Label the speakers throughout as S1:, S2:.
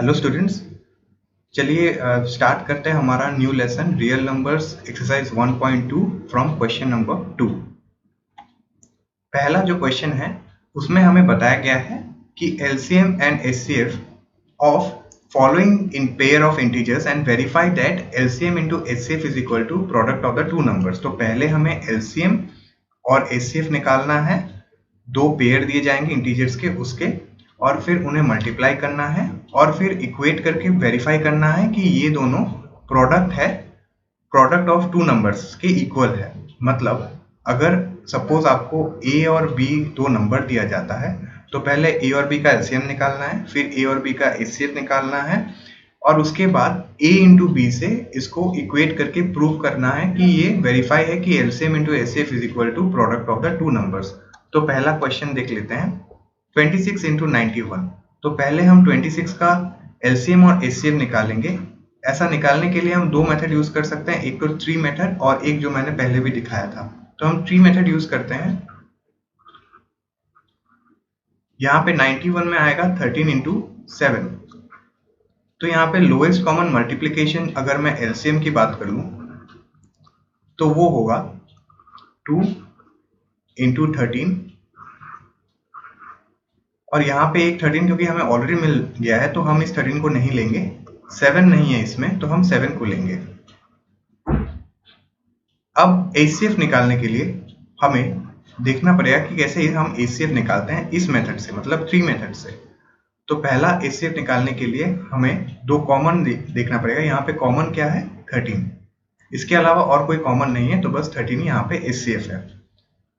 S1: Hello students, चलिए start करते हैं हमारा new lesson real numbers exercise 1.2 from question number 2। पहला जो क्वेश्चन है उसमें हमें बताया गया है कि LCM and HCF of following in pair of integers and verify that LCM into HCF is equal to product of the two numbers. तो पहले हमें एलसीएम और एचसीएफ निकालना है, दो पेयर दिए जाएंगे इंटीजर्स के उसके, और फिर उन्हें मल्टीप्लाई करना है और फिर इक्वेट करके वेरीफाई करना है कि ये दोनों प्रोडक्ट है, प्रोडक्ट ऑफ टू नंबर्स के इक्वल है। मतलब अगर सपोज आपको ए और बी दो नंबर दिया जाता है तो पहले ए और बी का एलसीएम निकालना है, फिर ए और बी का एचसीएफ निकालना है, और उसके बाद a इंटू बी से इसको इक्वेट करके प्रूव करना है कि ये वेरीफाई है कि LCM into HCF is equal to product of the two numbers. तो पहला क्वेश्चन देख लेते हैं, 26 इंटू 91। तो पहले हम 26 का एलसीएम और एचसीएफ निकालेंगे। ऐसा निकालने के लिए हम दो मेथड यूज कर सकते हैं, एक तो ट्री मेथड और एक जो मैंने पहले भी दिखाया था। तो हम ट्री मेथड यूज करते हैं। यहाँ पे 91 में आएगा 13 इंटू 7। तो यहाँ पे लोएस्ट कॉमन मल्टीप्लीकेशन अगर मैं एलसीएम की बात करूं तो वो होगा 2 इंटू 13, और यहाँ पे एक 13 क्योंकि हमें ऑलरेडी मिल गया है तो हम इस 13 को नहीं लेंगे, 7 नहीं है इसमें तो हम 7 को लेंगे। अब एचसीएफ निकालने के लिए हमें देखना पड़ेगा कि कैसे हम एचसीएफ निकालते हैं इस मेथड से, मतलब ट्री मेथड से। तो पहला एचसीएफ निकालने के लिए हमें दो कॉमन देखना पड़ेगा। यहाँ पे कॉमन क्या है? 13। इसके अलावा और कोई कॉमन नहीं है तो बस 13 यहाँ पे एचसीएफ है।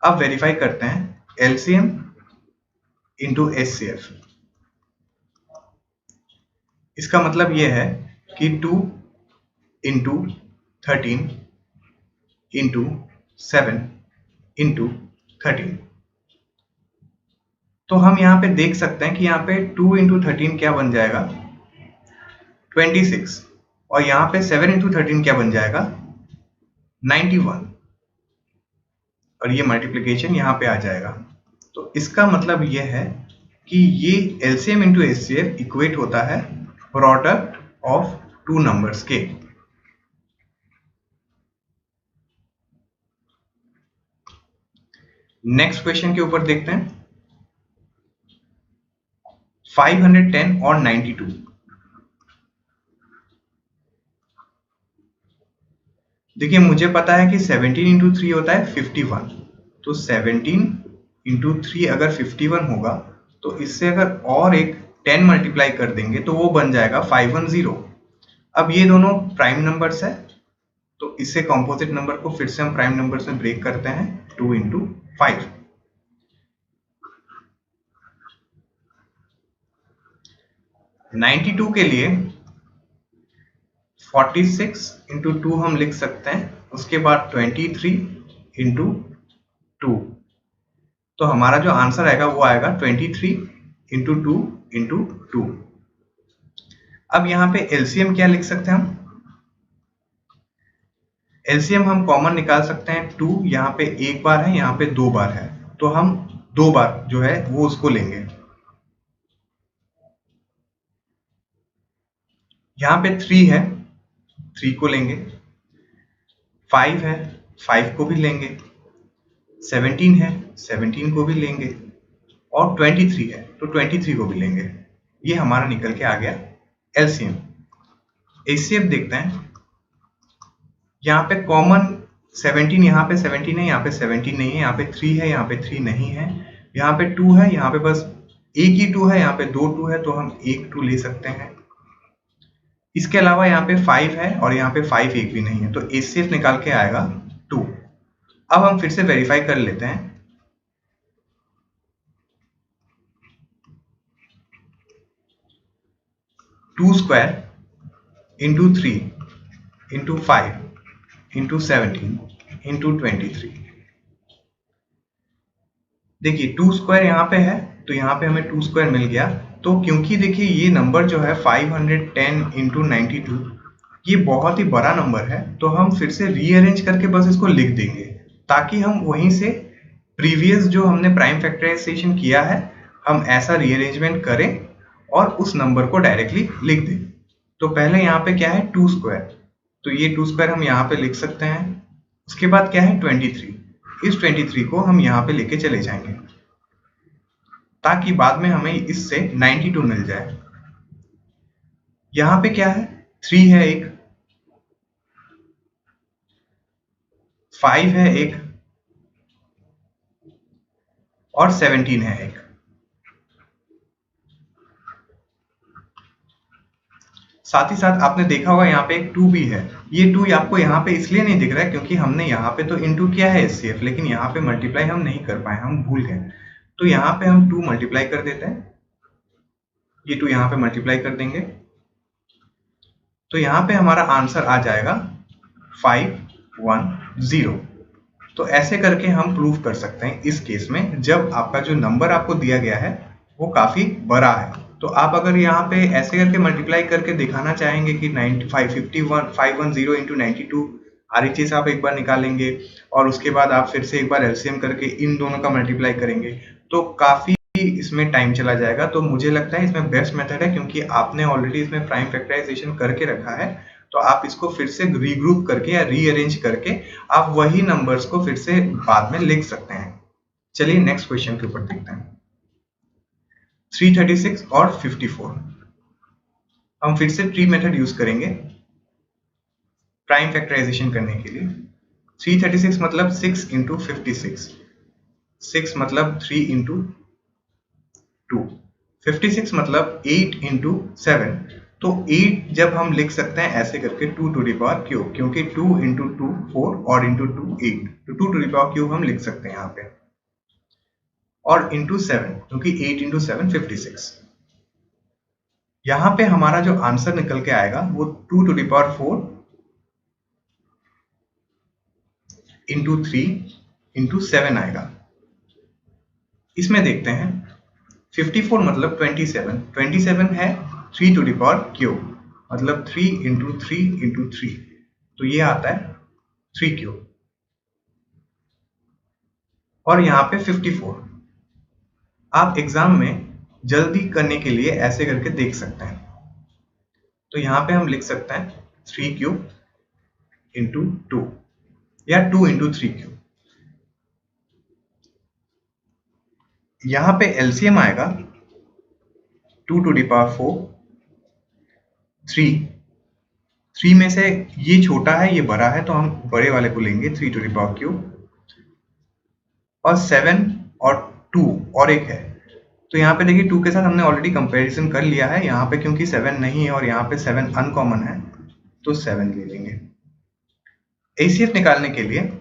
S1: अब वेरीफाई करते हैं एलसीएम इंटू एचसीएफ। इसका मतलब ये है कि 2 इंटू 13 इंटू 7 इंटू 13। तो हम यहाँ पे देख सकते हैं कि यहाँ पे 2 इंटू 13 क्या बन जाएगा? 26, और यहाँ पे 7 इंटू 13 क्या बन जाएगा? 91, और ये मल्टीप्लिकेशन यहाँ पे आ जाएगा। तो इसका मतलब ये है कि ये एलसीएम इंटू एचसीएफ इक्वेट होता है प्रोडक्ट ऑफ टू नंबर्स के। नेक्स्ट क्वेश्चन के ऊपर देखते हैं, 510 और 92। देखिए मुझे पता है कि 17 इंटू 3 होता है 51, तो 17 इंटू 3 अगर 51 होगा तो इससे अगर और एक 10 मल्टीप्लाई कर देंगे तो वो बन जाएगा 510। अब ये दोनों प्राइम नंबर्स है तो इससे कॉम्पोजिट नंबर को फिर से हम प्राइम नंबर्स में ब्रेक करते हैं, 2 इंटू 5। नाइन्टी टू के लिए 46 इंटू 2 हम लिख सकते हैं, उसके बाद 23 इंटू 2। तो हमारा जो आंसर आएगा वो आएगा 23 इंटू 2 इंटू 2। अब यहाँ पे एलसीएम क्या लिख सकते हैं हम? एलसीएम हम कॉमन निकाल सकते हैं, 2 यहाँ पे एक बार है, यहाँ पे दो बार है, तो हम दो बार जो है वो उसको लेंगे। यहाँ पे 3 है, 3 को लेंगे, 5 है, 5 को भी लेंगे, 17 है, 17 को भी लेंगे, और 23 है तो 23 को भी लेंगे। ये हमारा निकल के आ गया एलसीएम। एचसीएफ देखते हैं, यहाँ पे कॉमन 17, यहाँ पे 17 है, यहाँ पे 17 नहीं है, यहाँ पे 3 है, यहाँ पे 3 नहीं है, यहाँ पे 2 है, यहाँ पे बस एक ही 2 है, यहाँ पे दो 2 है तो हम एक 2 ले सकते हैं। इसके अलावा यहाँ पे 5 है और यहाँ पे 5 एक भी नहीं है, तो एचसीएफ निकाल के आएगा 2। अब हम फिर से वेरीफाई कर लेते हैं। Two square into 3 into 5 into 17 into 23। देखिए 2 स्क्वायर यहाँ पे है तो यहाँ पे हमें 2 स्क्वायर मिल गया। तो क्योंकि देखिए ये नंबर जो है 510 इंटू 92 ये बहुत ही बड़ा नंबर है, तो हम फिर से रीअरेंज करके बस इसको लिख देंगे ताकि हम वहीं से प्रीवियस जो हमने प्राइम फैक्टराइजेशन किया है हम ऐसा रीअरेंजमेंट करें और उस नंबर को डायरेक्टली लिख दें। तो पहले यहाँ पे क्या है 2 स्क्वायर, तो ये 2 स्क्वायर हम यहाँ पे लिख सकते हैं। उसके बाद क्या है 23, इस 23 को हम यहाँ पे लेके चले जाएंगे ताकि बाद में हमें इससे 92 मिल जाए। यहाँ पे क्या है 3 है एक, 5 है एक और 17 है एक। साथ ही साथ आपने देखा होगा यहाँ पे एक 2 भी है। ये 2 आपको यहाँ पे इसलिए नहीं दिख रहा है क्योंकि हमने यहाँ पे तो इनटू किया है एचसीएफ, लेकिन यहाँ पे मल्टीप्लाई हम नहीं कर पाए, हम भूल गए। तो यहाँ पे हम 2 मल्टीप्लाई कर देते हैं, ये 2 यहाँ पे मल्टीप्लाई कर देंगे, तो यहाँ पे हमारा आंसर आ जाएगा 510। तो ऐसे करके हम प्रूव कर सकते हैं इस केस में, जब आपका जो नंबर आपको दिया गया है वो काफी बड़ा है। तो आप अगर यहाँ पे ऐसे करके मल्टीप्लाई करके दिखाना चाहेंगे कि 510 इंटू 92 RHS आप एक बार निकालेंगे और उसके बाद आप फिर से एक बार एलसीएम करके इन दोनों का मल्टीप्लाई करेंगे, तो काफी इसमें टाइम चला जाएगा। तो मुझे लगता है इसमें बेस्ट मेथड है, क्योंकि आपने ऑलरेडी इसमें प्राइम फैक्टराइजेशन करके रखा है, तो आप इसको फिर से रीग्रुप करके या रीअरेंज करके आप वही नंबर्स को फिर से बाद में लिख सकते हैं। चलिए नेक्स्ट क्वेश्चन के ऊपर देखते हैं। 336 और 54, हम फिर से ट्री मेथड यूज करेंगे प्राइम फैक्टराइजेशन करने के लिए। 336 मतलब 6 इंटू 56, 6 मतलब 3 इंटू 2, 56 मतलब 8 इंटू 7। तो 8 जब हम लिख सकते हैं ऐसे करके 2 टू द पावर क्यूब, क्योंकि 2 इंटू 2 4 और इंटू 2 8, तो 2 टू द पावर क्यूब हम लिख सकते हैं यहाँ पे, और इंटू 7 क्योंकि 8 इंटू 7 56। यहाँ पे हमारा जो आंसर निकल के आएगा वो 2 to the power 4 into 3 into 7 आएगा। इसमें देखते हैं 54 मतलब 27, 27 है 3 टू द पावर क्यूब, मतलब 3 इंटू 3 इंटू 3, तो ये आता है 3 क्यूब। और यहाँ पे 54 आप एग्जाम में जल्दी करने के लिए ऐसे करके देख सकते हैं, तो यहाँ पे हम लिख सकते हैं 3 क्यूब इंटू 2 या 2 इंटू 3 क्यूब। यहाँ पे एलसीएम आएगा 2 टू द पावर 4, 3 में से ये छोटा है ये बड़ा है, तो हम बड़े वाले को लेंगे 3 टू द पावर क्यूब, और 7 और 2 और एक है, तो यहाँ पे देखिए 2 के साथ हमने ऑलरेडी कंपैरिजन कर लिया है। यहाँ पे क्योंकि 7 नहीं है और यहाँ पे 7 अनकॉमन है, तो 7 ले लेंगे। एसीएफ निकालने के लिए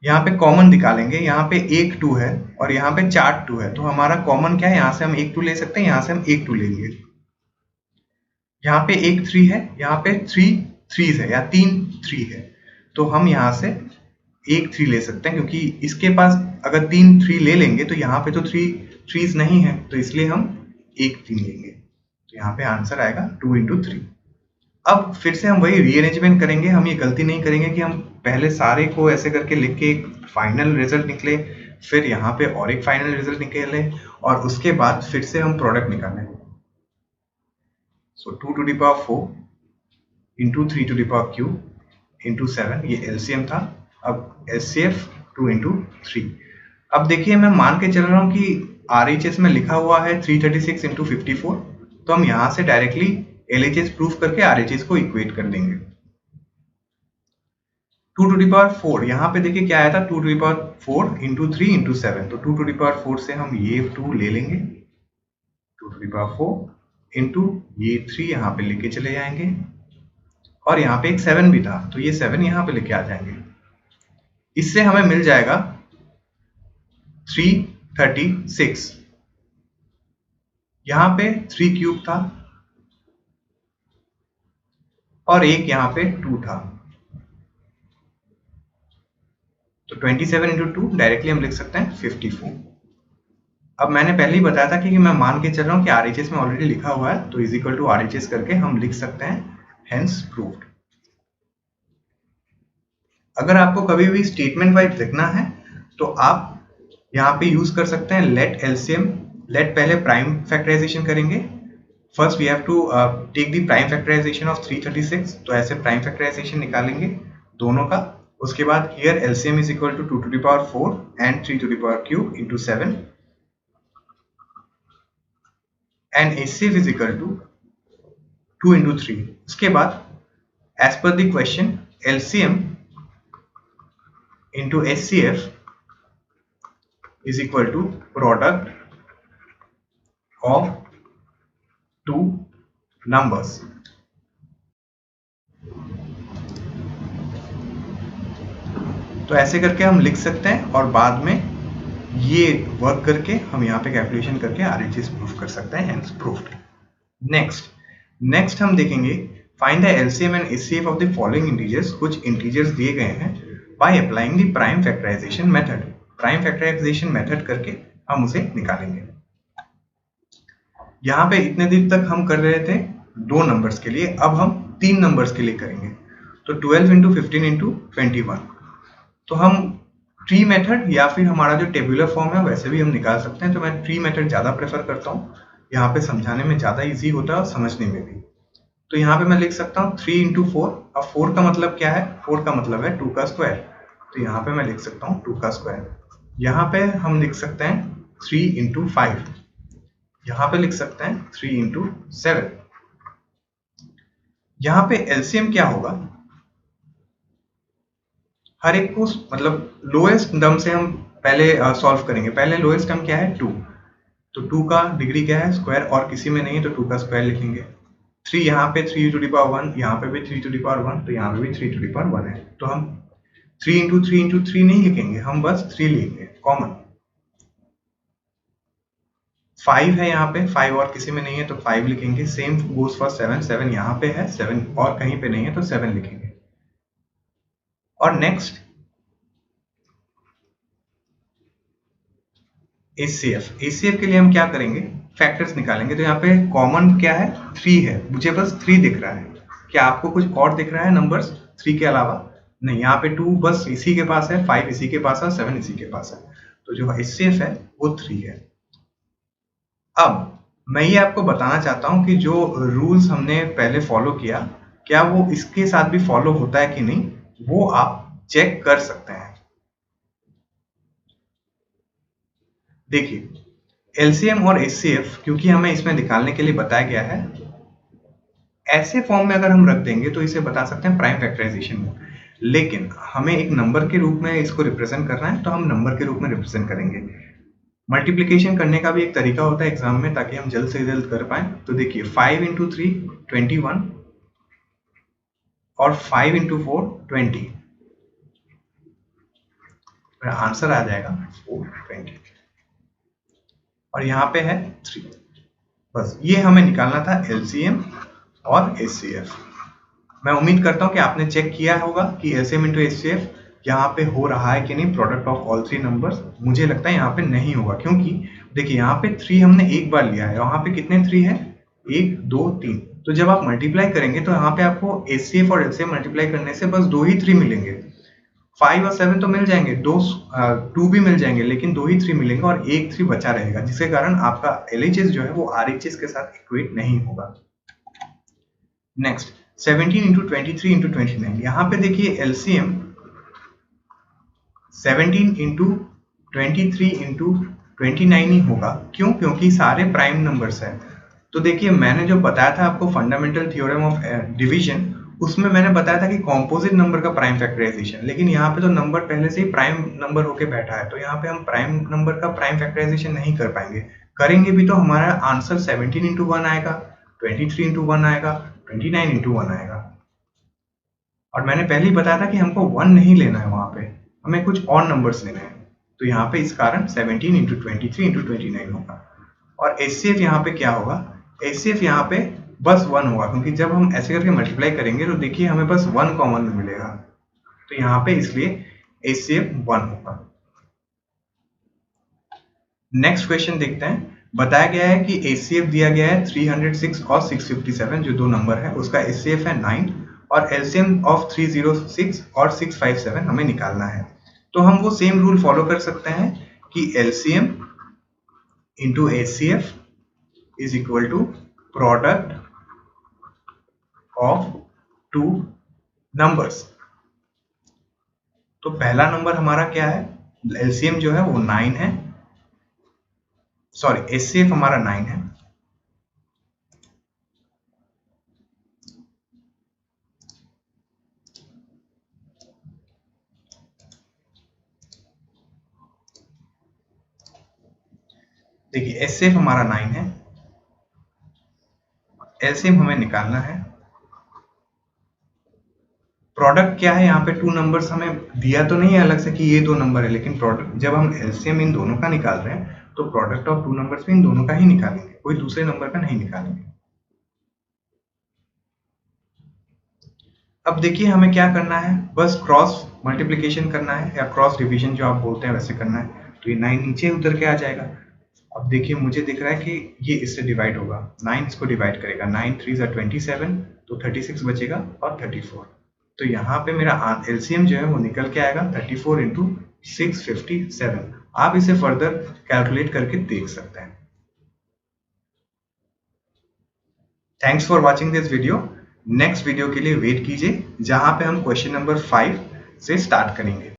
S1: यहाँ पे कॉमन निकालेंगे, यहाँ पे एक 2 है और यहाँ पे 4 2 है, तो हमारा कॉमन क्या है, यहाँ से हम एक 2 ले सकते हैं, यहाँ से हम एक 2 लेंगे। यहाँ पे एक 3 है, यहाँ पे 3 3 है या 3 3 है, तो हम यहाँ से एक 3 ले सकते हैं, क्योंकि इसके पास अगर 3 3 ले लेंगे तो यहाँ पे तो 3 3 नहीं है, तो इसलिए हम एक 3 लेंगे। तो यहाँ पे आंसर आएगा 2 इंटू 3। अब फिर से हम वही रीअरेंजमेंट करेंगे, हम ये गलती नहीं करेंगे कि हम पहले सारे को ऐसे करके लिख के एक फाइनल रिजल्ट निकले, फिर यहाँ पे और एक फाइनल रिजल्ट निकले, और उसके बाद फिर से हम प्रोडक्ट निकालें। So 2 to the power 4 into 3 to the power cube into 7, ये एलसीएम था। अब एचसीएफ 2 इंटू 3। अब देखिए मैं मान के चल रहा हूँ कि आरएचएस में लिखा हुआ है 336 इंटू 54, तो हम यहाँ से डायरेक्टली एलएचएस प्रूफ करके आरएचएस को इक्वेट कर देंगे। 2 टू द पावर 4, यहाँ पे देखिए क्या आया था 2 to the power 4 into 3 into 7, तो 2 टू द पावर 4 से हम ये 2 ले लेंगे, 2 टू द पावर 4 इंटू ये 3 यहाँ पे लेके चले जाएंगे, और यहाँ पे एक 7 भी था, तो ये 7 यहाँ पे लेके आ जाएंगे। इससे हमें मिल जाएगा 336। यहाँ पे 3 क्यूब था और एक यहाँ पे 2 था, तो 27 इंटू 2 डायरेक्टली हम लिख सकते हैं 54। अब मैंने पहले ही बताया था कि मैं मान के चल रहा हूँ कि आरएचएस में ऑलरेडी लिखा हुआ है, तो इज इक्वल टू आरएचएस करके हम लिख सकते हैं हेंस प्रूव्ड। अगर आपको कभी भी स्टेटमेंट वाइज लिखना है तो आप यहाँ पे यूज कर सकते हैं लेट एलसीएम लेट पहले प्राइम फैक्टराइजेशन करेंगे। First we have to take the prime factorization of 336, तो ऐसे प्राइम फैक्टराइजेशन निकालेंगे दोनों का। उसके बाद here LCM is equal to 2 to the power 4 and 3 to the power cube into 7 and HCF is equal to 2 into 3। उसके बाद as per the question LCM into HCF is equal to product of two numbers। तो ऐसे करके हम लिख सकते हैं और बाद में ये वर्क करके हम यहाँ पे कैलकुलेशन करके RHS प्रूफ कर सकते हैं, हेंस प्रूफ्ड। नेक्स्ट हम देखेंगे find the LCM and HCF of the following integers. कुछ इंटीजर्स दिए गए हैं by applying the prime factorization method. Prime factorization method करके हम उसे निकालेंगे। यहाँ पे इतने दिन तक हम कर रहे थे 2 नंबर्स के लिए, अब हम 3 नंबर्स के लिए करेंगे। तो 12 इंटू 15 इंटू 21, तो हम ट्री मेथड या फिर हमारा जो टेबुलर फॉर्म है वैसे भी हम निकाल सकते हैं। तो मैं ट्री मेथड ज़्यादा प्रेफर करता हूँ, यहाँ पे समझाने में ज़्यादा इजी होता है और समझने में भी। तो यहाँ पे मैं लिख सकता हूँ 3 इंटू 4। अब 4 का मतलब क्या है? 4 का मतलब है 2 का स्क्वायर। तो यहाँ पे मैं लिख सकता हूँ 2 का स्क्वायर। यहाँ पे हम लिख सकते हैं 3 इंटू 5। यहाँ पे लिख सकते हैं 3 इंटू 7। यहाँ पे एलसीएम क्या होगा? हर एक को मतलब लोएस्ट टर्म से हम पहले सॉल्व करेंगे। पहले लोएस्ट टर्म क्या है? 2। तो 2 का डिग्री क्या है? स्क्वायर, और किसी में नहीं है तो 2 का स्क्वायर लिखेंगे। 3 यहाँ पे 3 टू द पावर 1, यहाँ पे भी 3 टू द पावर 1, तो यहाँ पे भी 3 टू द पावर 1 है। तो हम 3 इंटू 3 इंटू 3 नहीं लिखेंगे, हम बस 3 लिखेंगे कॉमन। 5 है यहाँ पे, 5 और किसी में नहीं है तो 5 लिखेंगे। सेम गोज फॉर 7, 7 यहाँ पे है, 7 और कहीं पे नहीं है तो 7 लिखेंगे। और नेक्स्ट एचसीएफ। एचसीएफ के लिए हम क्या करेंगे? फैक्टर्स निकालेंगे। तो यहाँ पे कॉमन क्या है? 3 है, मुझे बस 3 दिख रहा है। क्या आपको कुछ और दिख रहा है नंबर्स 3 के अलावा? नहीं, यहाँ पे 2 बस इसी के पास है, 5 इसी के पास है, 7 इसी के पास है। तो जो एचसीएफ है वो 3 है। अब मैं ये आपको बताना चाहता हूँ कि जो रूल्स हमने पहले फॉलो किया, क्या वो इसके साथ भी फॉलो होता है कि नहीं, वो आप चेक कर सकते हैं। देखिए एलसीएम और एचसीएफ क्योंकि हमें इसमें निकालने के लिए बताया गया है, ऐसे फॉर्म में अगर हम रख देंगे तो इसे बता सकते हैं प्राइम फैक्टराइजेशन में। लेकिन हमें एक नंबर के रूप में इसको रिप्रेजेंट करना है, तो हम नंबर के रूप में रिप्रेजेंट करेंगे। मल्टीप्लिकेशन करने का भी एक तरीका होता है एग्जाम में, ताकि हम जल्द से जल्द कर पाए। तो देखिए 5 इंटू 3 21 और 5 इंटू 4 20, आंसर आ जाएगा 420। और यहाँ पे है 3। बस ये हमें निकालना था एलसीएम और एचसीएफ। मैं उम्मीद करता हूँ कि आपने चेक किया होगा कि एलसीएम इंटू एचसीएफ यहाँ पे हो रहा है कि नहीं, प्रोडक्ट ऑफ ऑल 3 नंबर्स। मुझे लगता है यहाँ पे नहीं होगा, क्योंकि देखिए यहाँ पे 3 हमने एक बार लिया है, वहाँ पे कितने 3 है? 1 2 3। तो जब आप मल्टीप्लाई करेंगे तो यहाँ पे आपको एचसीएफ और एलसीएम मल्टीप्लाई करने से बस 2 ही 3 मिलेंगे। 5 और 7 तो मिल जाएंगे, 2 भी मिल जाएंगे, लेकिन 2 ही 3 मिलेंगे और एक 3 बचा रहेगा, जिसके कारण आपका एलएचएस जो है वो आरएचएस के साथ इक्वेट नहीं होगा। Next 17 into 23 into 29। यहाँ पे देखिए एलसीएम 17 इंटू 23 इंटू 29 ही होगा। क्यों? क्योंकि सारे प्राइम नंबर्स हैं। तो देखिए मैंने जो बताया था आपको फंडामेंटल थ्योरम ऑफ डिवीजन, उसमें मैंने बताया था कि कॉम्पोजिट नंबर का प्राइम फैक्टराइजेशन। लेकिन यहाँ पे तो नंबर पहले से ही प्राइम नंबर होके बैठा है, तो यहाँ पे हम प्राइम नंबर का प्राइम फैक्टराइजेशन नहीं कर पाएंगे। करेंगे भी तो हमारा आंसर 17 इंटू 1 आएगा, 23 इंटू 1 आएगा, 29 इंटू 1 आएगा। और मैंने पहले ही बताया था कि हमको 1 नहीं लेना है, वहां पे हमें कुछ और नंबर्स लेने हैं। तो यहाँ पे इस कारण 17 इंटू 23 इंटू 29 होगा। और एचसीएफ यहाँ पे क्या होगा? एचसीएफ यहाँ पे बस 1 होगा, क्योंकि जब हम ऐसे करके मल्टीप्लाई करेंगे तो देखिए हमें बस 1 कॉमन में मिलेगा। तो यहाँ पे इसलिए एचसीएफ 1 होगा। नेक्स्ट क्वेश्चन देखते हैं। बताया गया है कि एचसीएफ दिया गया है 306 और 657, जो 2 नंबर है, उसका एचसीएफ है 9 और एलसीएम ऑफ 306 और 657 हमें निकालना है। तो हम वो सेम रूल फॉलो कर सकते हैं कि LCM into HCF is equal to product of to numbers. तो पहला नंबर हमारा क्या है, एलसीएम जो है वो 9 है, सॉरी एचसीएफ हमारा 9 है। देखिए एचसीएफ हमारा 9 है, एलसीएम हमें निकालना है। प्रोडक्ट क्या है, यहाँ पे टू नंबर्स हमें दिया तो नहीं है अलग से कि ये दो नंबर है, लेकिन प्रोडक्ट जब हम एलसीएम इन दोनों का निकाल रहे हैं तो प्रोडक्ट ऑफ टू नंबर्स भी इन दोनों का ही निकालेंगे, कोई दूसरे नंबर का नहीं निकालेंगे। अब देखिए हमें क्या करना है, बस क्रॉस मल्टीप्लिकेशन करना है या क्रॉस डिवीजन जो आप बोलते हैं वैसे करना है। तो ये 9 नीचे उतर के आ जाएगा। अब देखिए मुझे दिख रहा है कि ये इससे डिवाइड होगा, 9 इसको डिवाइड करेगा, 9 3 ज़ा 27, तो 36 बचेगा और 34। तो यहाँ पे मेरा एलसीएम जो है वो निकल के आएगा 34 इंटू 657। आप इसे फर्दर कैलकुलेट करके देख सकते हैं। Thanks for watching this video. Next video के लिए वेट कीजिए जहां पे हम क्वेश्चन नंबर 5 से स्टार्ट करेंगे।